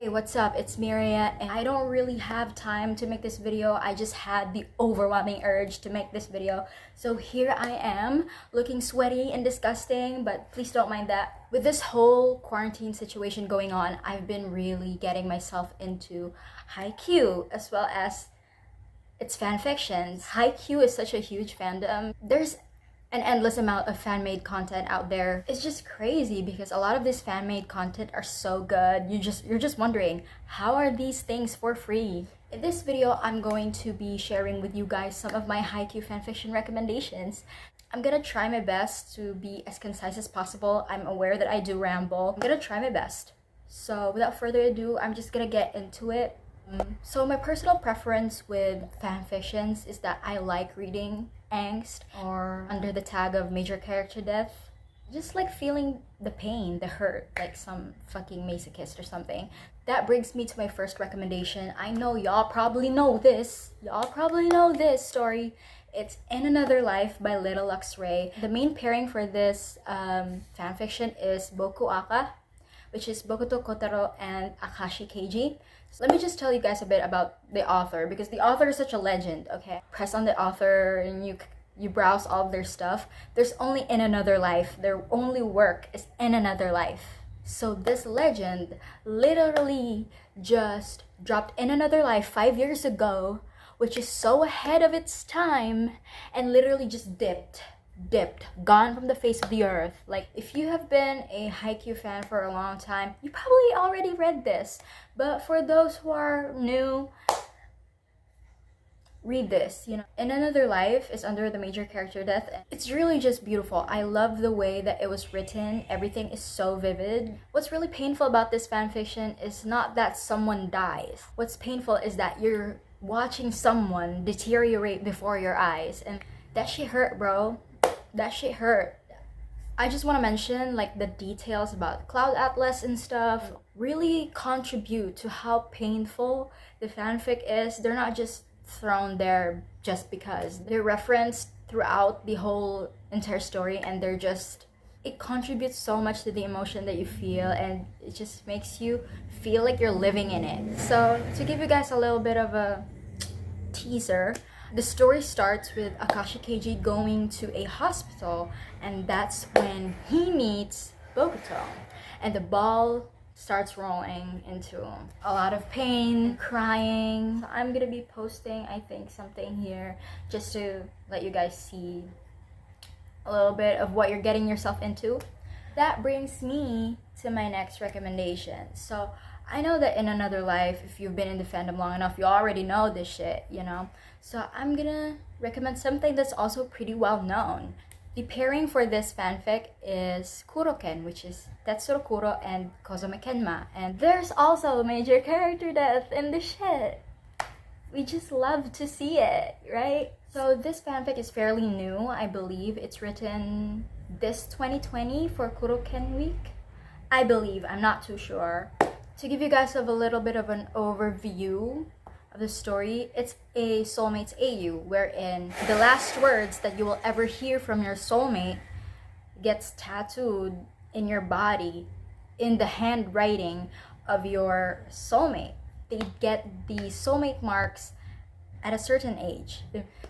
Hey, what's up? It's Miria, and I don't really have time to make this video. I just had the overwhelming urge to make this video. So here I am, looking sweaty and disgusting, but please don't mind that. With this whole quarantine situation going on, I've been really getting myself into Haikyuu, as well as its fanfictions. Haikyuu is such a huge fandom. There's an endless amount of fan-made content out there. It's just crazy because a lot of this fan-made content are so good. You're just wondering, how are these things for free? In this video, I'm going to be sharing with you guys some of my Haikyuu fanfiction recommendations. I'm gonna try my best to be as concise as possible. I'm aware that I do ramble. I'm gonna try my best. So without further ado, I'm just gonna get into it. So my personal preference with fanfictions is that I like reading Angst or under the tag of major character death. Just like feeling the pain, the hurt, like some fucking masochist or something. That brings me to my first recommendation. I know y'all probably know this. Y'all probably know this story. It's In Another Life by LittleLuxray. The main pairing for this fanfiction is Boku Aka, which is Bokuto Kotaro and Akashi Keiji. So let me just tell you guys a bit about the author, because the author is such a legend, okay? Press on the author and you browse all of their stuff. There's only In Another Life. Their only work is In Another Life. So this legend literally just dropped In Another Life 5 years ago, which is so ahead of its time, and literally just dipped, gone from the face of the earth. Like, if you have been a Haikyuu fan for a long time, you probably already read this. But for those who are new, read this, you know. In Another Life is under the major character death. It's really just beautiful. I love the way that it was written. Everything is so vivid. What's really painful about this fanfiction is not that someone dies. What's painful is that you're watching someone deteriorate before your eyes, and that shit hurt, bro. That shit hurt. I just want to mention, like, the details about Cloud Atlas and stuff really contribute to how painful the fanfic is. They're not just thrown there just because. They're referenced throughout the whole entire story, and it contributes so much to the emotion that you feel, and it just makes you feel like you're living in it. So to give you guys a little bit of a teaser, the story starts with Akashi Keiji going to a hospital, and that's when he meets Bokuto, and the ball starts rolling into a lot of pain, crying. I'm gonna be posting, I think, something here just to let you guys see a little bit of what you're getting yourself into. That brings me to my next recommendation. So I know that In Another Life, if you've been in the fandom long enough, you already know this shit, you know? So I'm gonna recommend something that's also pretty well known. The pairing for this fanfic is Kuroken, which is Tetsuro Kuro and Kozome Kenma. And there's also a major character death in the shit. We just love to see it, right? So this fanfic is fairly new. I believe it's written this 2020 for Kuroken week. I believe, I'm not too sure. To give you guys a little bit of an overview of the story, it's a soulmate's AU, wherein the last words that you will ever hear from your soulmate gets tattooed in your body in the handwriting of your soulmate. They get the soulmate marks at a certain age.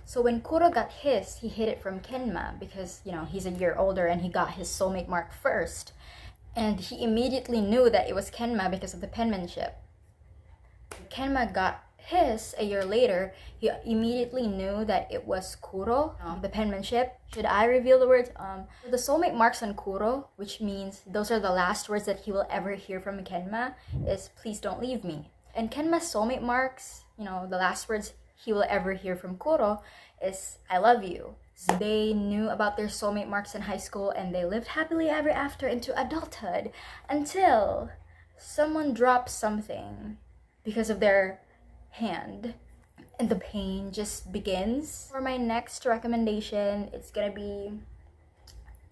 So when Kuro got his, he hid it from Kenma because, you know, he's a year older and he got his soulmate mark first. And he immediately knew that it was Kenma because of the penmanship. Kenma got his a year later. He immediately knew that it was Kuro, the penmanship. Should I reveal the words? The soulmate marks on Kuro, which means those are the last words that he will ever hear from Kenma, is "please don't leave me." And Kenma's soulmate marks, you know, the last words he will ever hear from Kuro is "I love you." So they knew about their soulmate marks in high school, and they lived happily ever after into adulthood until someone drops something because of their hand, and the pain just begins. For my next recommendation, it's gonna be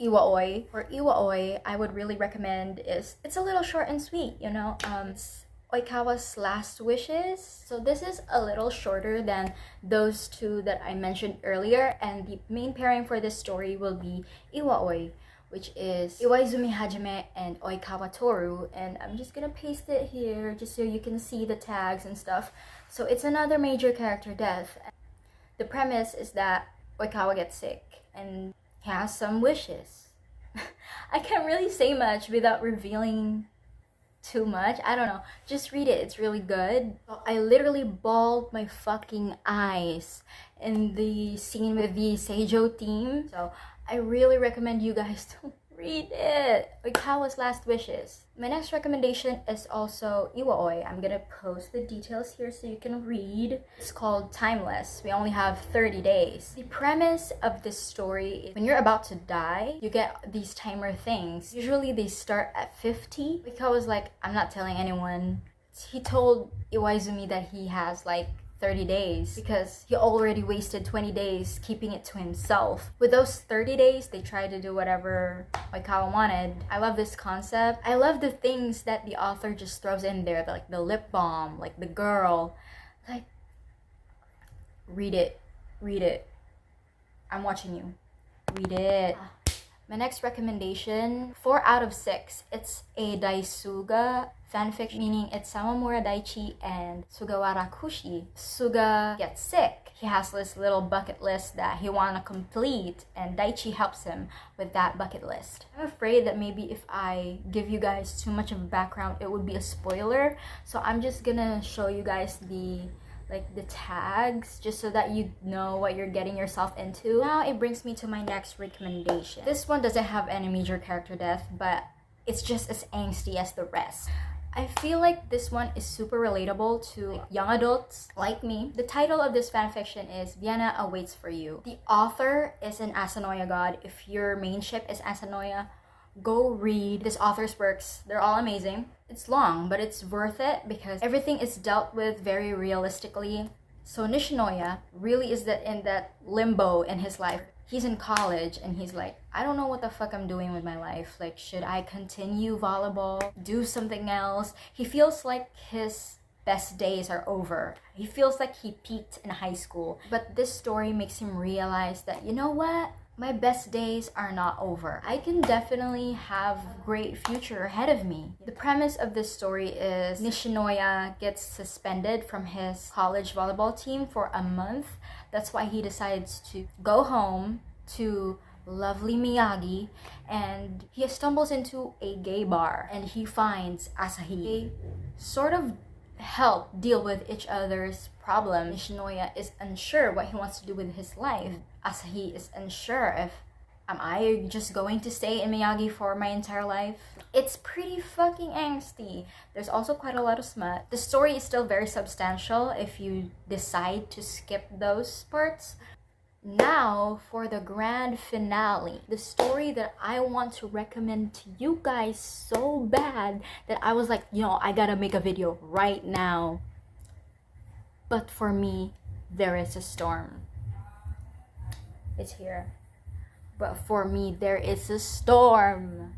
Iwaoi. For Iwaoi, I would really recommend it's a little short and sweet, you know. It's Oikawa's Last Wishes. So this is a little shorter than those two that I mentioned earlier, and the main pairing for this story will be Iwaoi, which is Iwaizumi Hajime and Oikawa Toru, and I'm just gonna paste it here just so you can see the tags and stuff. So it's another major character death. The premise is that Oikawa gets sick and he has some wishes. I can't really say much without revealing too much. I don't know. Just read it. It's really good. I literally bawled my fucking eyes in the scene with the Seijo team. So I really recommend you guys to read it. Oikawa's Last Wishes. My next recommendation is also Iwaoi. I'm gonna post the details here so you can read. It's called Timeless. We only have 30 days. The premise of this story is when you're about to die, you get these timer things. Usually they start at 50. Oikawa's like, I'm not telling anyone. He told Iwaizumi that he has like 30 days because he already wasted 20 days keeping it to himself. With those 30 days, they tried to do whatever Oikawa wanted. I love this concept. I love the things that the author just throws in there, like the lip balm, like the girl. Like, read it. Read it. I'm watching you. Read it. My next recommendation, 4 out of 6. It's a Daisuga fanfic, meaning it's Samamura Daichi and Sugawara Kushi. Suga gets sick. He has this little bucket list that he want to complete, and Daichi helps him with that bucket list. I'm afraid that maybe if I give you guys too much of a background, it would be a spoiler. So I'm just gonna show you guys the tags just so that you know what you're getting yourself into. Now it brings me to my next recommendation. This one doesn't have any major character death, but it's just as angsty as the rest. I feel like this one is super relatable to young adults like me. The title of this fanfiction is Vienna Waits for You. The author is an Asanoya god. If your main ship is Asanoya, go read this author's works. They're all amazing. It's long, but it's worth it because everything is dealt with very realistically. So Nishinoya really is in that limbo in his life. He's in college and he's like, I don't know what the fuck I'm doing with my life. Like, should I continue volleyball? Do something else? He feels like his best days are over. He feels like he peaked in high school. But this story makes him realize that, you know what? My best days are not over. I can definitely have great future ahead of me. The premise of this story is Nishinoya gets suspended from his college volleyball team for a month. That's why he decides to go home to lovely Miyagi, and he stumbles into a gay bar and he finds Asahi. They sort of help deal with each other's problems. Nishinoya is unsure what he wants to do with his life. Asahi is unsure if, am I just going to stay in Miyagi for my entire life? It's pretty fucking angsty. There's also quite a lot of smut. The story is still very substantial if you decide to skip those parts. Now for the grand finale, the story that I want to recommend to you guys so bad that I was like, I gotta make a video right now. But for me, there is a storm. It's here. But for me, there is a storm.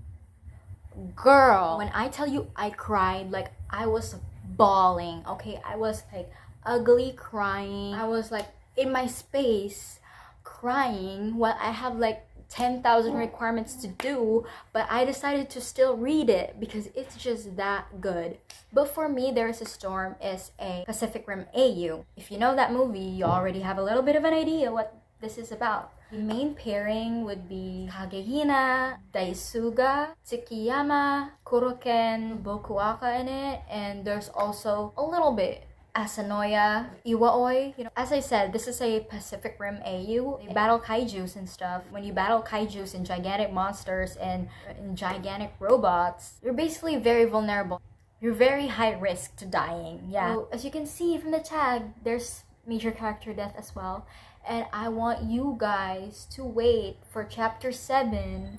Girl, when I tell you I cried, like I was bawling, okay? I was like ugly crying. I was like in my space crying while I have like 10,000 requirements to do, but I decided to still read it because it's just that good. But for me, There Is a Storm is a Pacific Rim AU. If you know that movie, you already have a little bit of an idea what this is about. The main pairing would be Kagehina, Daisuga, Tsukiyama, Kuroken, Bokuaka in it, and there's also a little bit Asanoya, Iwaoi. As I said, this is a Pacific Rim AU. They battle kaijus and stuff. When you battle kaijus and gigantic monsters and gigantic robots, you're basically very vulnerable. You're very high risk to dying. Yeah. So, as you can see from the tag, there's major character death as well. And I want you guys to wait for chapter 7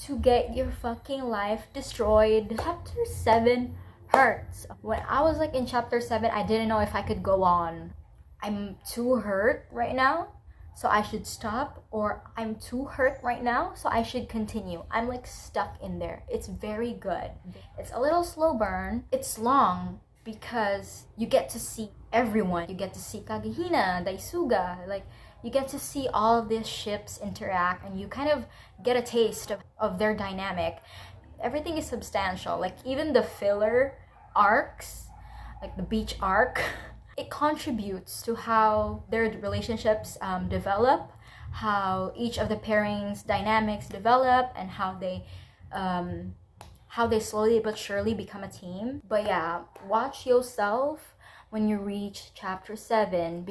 to get your fucking life destroyed. Chapter 7 hurts. When I was like in chapter 7, I didn't know if I could go on. I'm too hurt right now, so I should stop, or I'm too hurt right now, so I should continue. I'm like stuck in there. It's very good. It's a little slow burn. It's long because you get to see everyone. You get to see Kagehina, Daisuga, like you get to see all of these ships interact, and you kind of get a taste of their dynamic. Everything is substantial, like even the filler arcs, like the beach arc, it contributes to how their relationships develop, how each of the pairings dynamics develop, and how they slowly but surely become a team. But yeah, watch yourself when you reach chapter 7,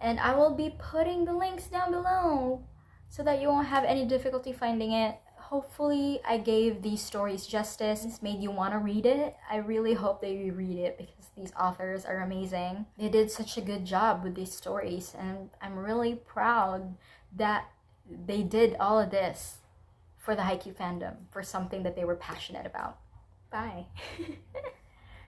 and I will be putting the links down below so that you won't have any difficulty finding it. Hopefully I gave these stories justice. It's made you want to read it. I really hope that you read it because these authors are amazing. They did such a good job with these stories, and I'm really proud that they did all of this for the Haikyuu fandom, for something that they were passionate about. Bye.